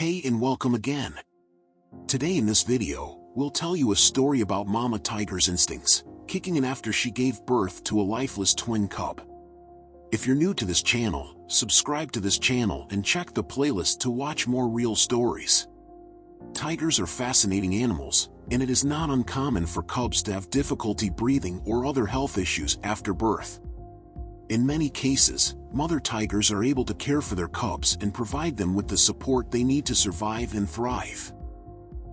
Hey and welcome again. Today in this video, we'll tell you a story about Mama Tiger's instincts, kicking in after she gave birth to a lifeless twin cub. If you're new to this channel, subscribe to this channel and check the playlist to watch more real stories. Tigers are fascinating animals, and it is not uncommon for cubs to have difficulty breathing or other health issues after birth. In many cases, mother tigers are able to care for their cubs and provide them with the support they need to survive and thrive.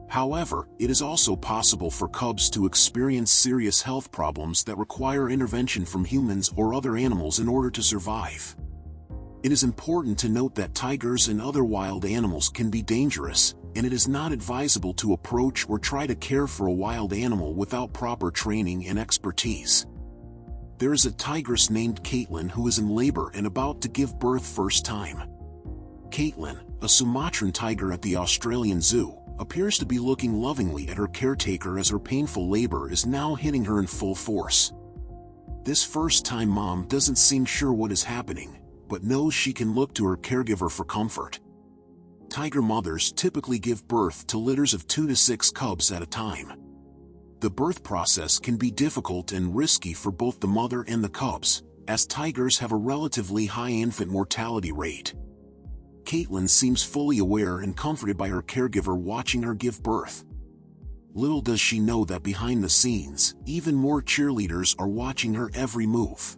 However, it is also possible for cubs to experience serious health problems that require intervention from humans or other animals in order to survive. It is important to note that tigers and other wild animals can be dangerous, and it is not advisable to approach or try to care for a wild animal without proper training and expertise. There is a tigress named Caitlin who is in labor and about to give birth first time. Caitlin, a Sumatran tiger at the Australian Zoo, appears to be looking lovingly at her caretaker as her painful labor is now hitting her in full force. This first-time mom doesn't seem sure what is happening, but knows she can look to her caregiver for comfort. Tiger mothers typically give birth to litters of 2 to 6 cubs at a time. The birth process can be difficult and risky for both the mother and the cubs, as tigers have a relatively high infant mortality rate. Caitlin seems fully aware and comforted by her caregiver watching her give birth. Little does she know that behind the scenes, even more cheerleaders are watching her every move.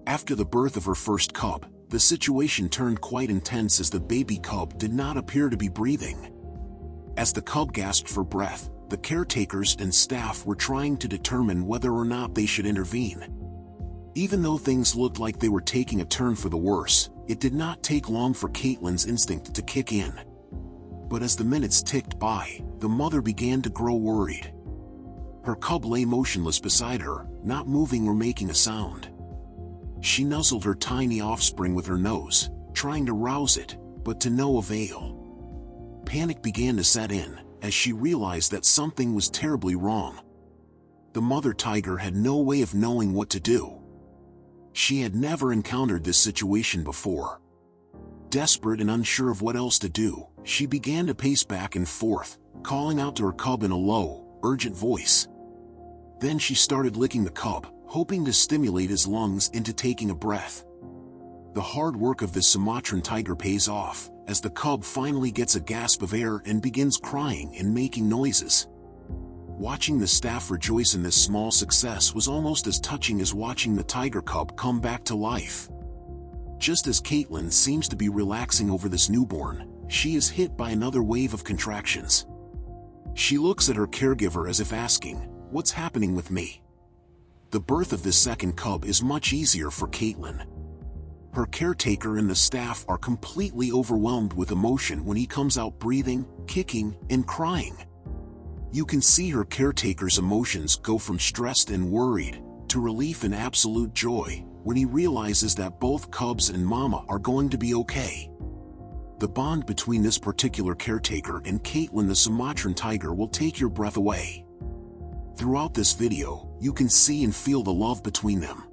After the birth of her first cub, the situation turned quite intense as the baby cub did not appear to be breathing. As the cub gasped for breath, the caretakers and staff were trying to determine whether or not they should intervene. Even though things looked like they were taking a turn for the worse, it did not take long for Caitlin's instinct to kick in. But as the minutes ticked by, the mother began to grow worried. Her cub lay motionless beside her, not moving or making a sound. She nuzzled her tiny offspring with her nose, trying to rouse it, but to no avail. Panic began to set in, as she realized that something was terribly wrong. The mother tiger had no way of knowing what to do. She had never encountered this situation before. Desperate and unsure of what else to do, she began to pace back and forth, calling out to her cub in a low, urgent voice. Then she started licking the cub, hoping to stimulate his lungs into taking a breath. The hard work of this Sumatran tiger pays off, as the cub finally gets a gasp of air and begins crying and making noises. Watching the staff rejoice in this small success was almost as touching as watching the tiger cub come back to life. Just as Caitlin seems to be relaxing over this newborn, she is hit by another wave of contractions. She looks at her caregiver as if asking, "What's happening with me?" The birth of this second cub is much easier for Caitlin. Her caretaker and the staff are completely overwhelmed with emotion when he comes out breathing, kicking, and crying. You can see her caretaker's emotions go from stressed and worried, to relief and absolute joy, when he realizes that both cubs and mama are going to be okay. The bond between this particular caretaker and Caitlin the Sumatran tiger will take your breath away. Throughout this video, you can see and feel the love between them.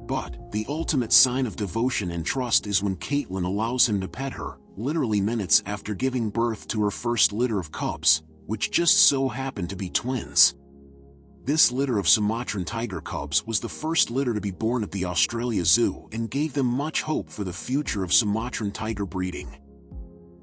But the ultimate sign of devotion and trust is when Caitlin allows him to pet her, literally minutes after giving birth to her first litter of cubs, which just so happened to be twins. This litter of Sumatran tiger cubs was the first litter to be born at the Australia Zoo and gave them much hope for the future of Sumatran tiger breeding.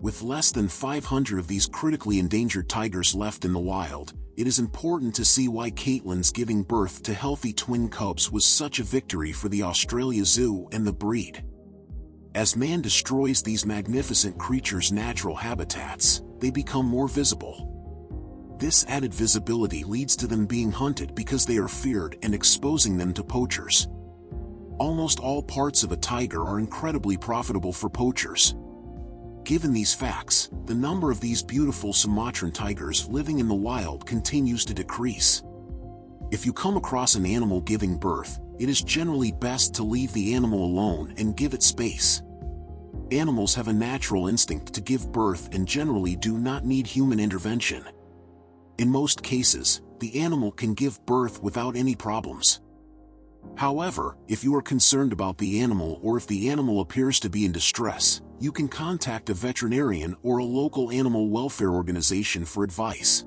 With less than 500 of these critically endangered tigers left in the wild, it is important to see why Caitlin's giving birth to healthy twin cubs was such a victory for the Australia Zoo and the breed. As man destroys these magnificent creatures' natural habitats, they become more visible. This added visibility leads to them being hunted because they are feared and exposing them to poachers. Almost all parts of a tiger are incredibly profitable for poachers. Given these facts, the number of these beautiful Sumatran tigers living in the wild continues to decrease. If you come across an animal giving birth, it is generally best to leave the animal alone and give it space. Animals have a natural instinct to give birth and generally do not need human intervention. In most cases, the animal can give birth without any problems. However, if you are concerned about the animal or if the animal appears to be in distress, you can contact a veterinarian or a local animal welfare organization for advice.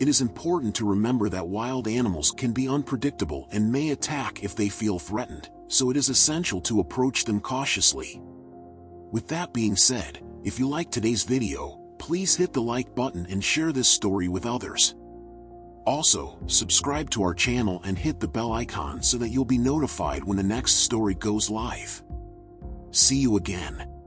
It is important to remember that wild animals can be unpredictable and may attack if they feel threatened, so it is essential to approach them cautiously. With that being said, if you like today's video, please hit the like button and share this story with others. Also, subscribe to our channel and hit the bell icon so that you'll be notified when the next story goes live. See you again.